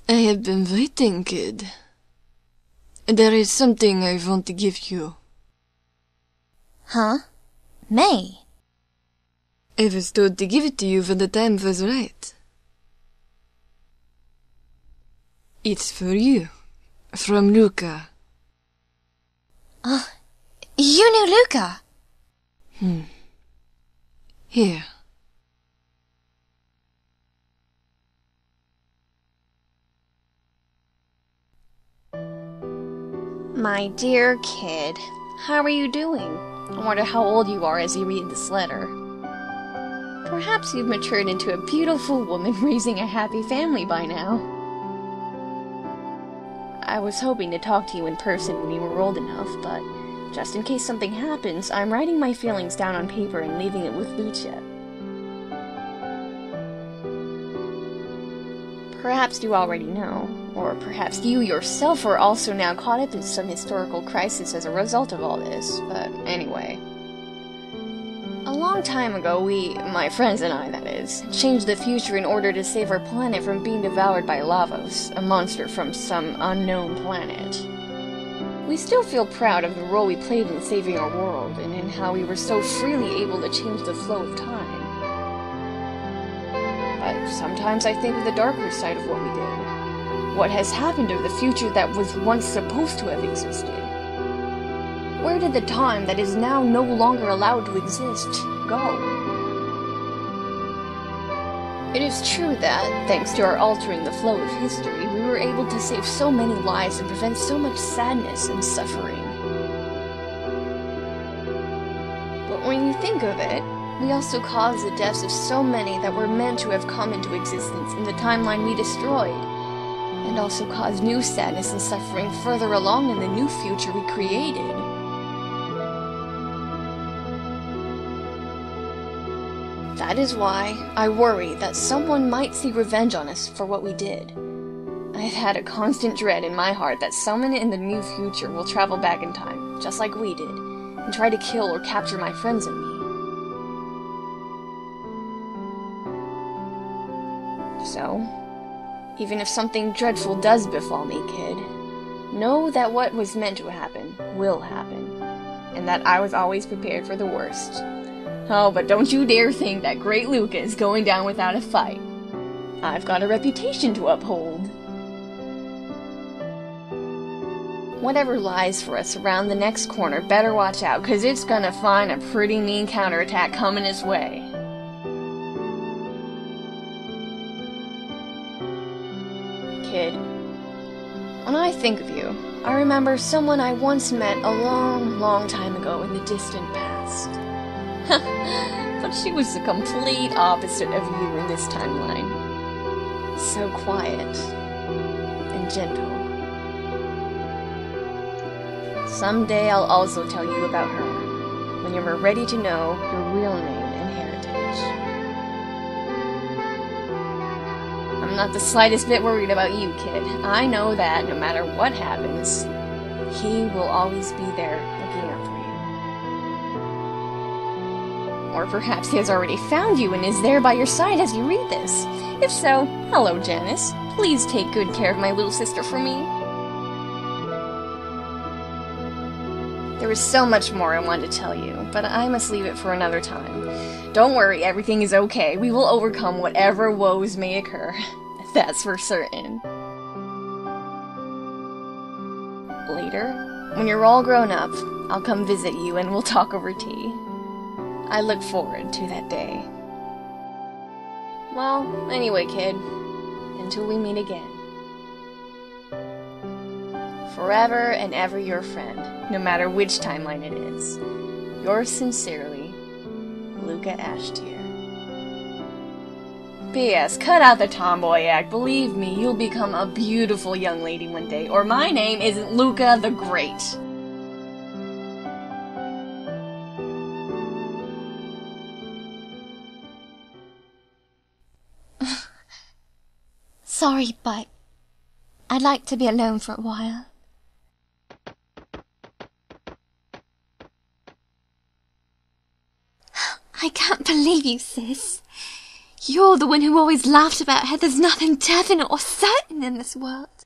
I have been waiting, kid. There is something I want to give you. Huh? May? I was told to give it to you when the time was right. It's for you. From Lucca. You knew Lucca? Here. My dear kid, how are you doing? I wonder how old you are as you read this letter. Perhaps you've matured into a beautiful woman raising a happy family by now. I was hoping to talk to you in person when you were old enough, but just in case something happens, I'm writing my feelings down on paper and leaving it with Luccia. Perhaps you already know, or perhaps you yourself are also now caught up in some historical crisis as a result of all this, but anyway. A long time ago my friends and I, that is, changed the future in order to save our planet from being devoured by Lavos, a monster from some unknown planet. We still feel proud of the role we played in saving our world, and in how we were so freely able to change the flow of time. But sometimes I think of the darker side of what we did. What has happened to the future that was once supposed to have existed? Where did the time that is now no longer allowed to exist go? It is true that, thanks to our altering the flow of history, we were able to save so many lives and prevent so much sadness and suffering. But when you think of it, we also caused the deaths of so many that were meant to have come into existence in the timeline we destroyed, and also caused new sadness and suffering further along in the new future we created. That is why I worry that someone might see revenge on us for what we did. I've had a constant dread in my heart that someone in the new future will travel back in time, just like we did, and try to kill or capture my friends and me. So, even if something dreadful does befall me, kid, know that what was meant to happen will happen, and that I was always prepared for the worst. Oh, but don't you dare think that great Lucca is going down without a fight. I've got a reputation to uphold. Whatever lies for us around the next corner, better watch out, 'cause it's gonna find a pretty mean counterattack coming its way. Kid, when I think of you, I remember someone I once met a long, long time ago in the distant past. But she was the complete opposite of you in this timeline. So quiet and gentle. Someday I'll also tell you about her, when you're ready to know your real name and heritage. I'm not the slightest bit worried about you, kid. I know that no matter what happens, he will always be there looking out for you. Or perhaps he has already found you and is there by your side as you read this. If so, hello, Janice. Please take good care of my little sister for me. There is so much more I want to tell you, but I must leave it for another time. Don't worry, everything is okay. We will overcome whatever woes may occur. That's for certain. Later, when you're all grown up, I'll come visit you and we'll talk over tea. I look forward to that day. Well, anyway, kid, until we meet again. Forever and ever your friend, no matter which timeline it is. Yours sincerely, Lucca Ashtier. P.S. Cut out the tomboy act. Believe me, you'll become a beautiful young lady one day, or my name isn't Lucca the Great. Sorry, but I'd like to be alone for a while. I can't believe you, sis. You're the one who always laughed about how there's nothing definite or certain in this world.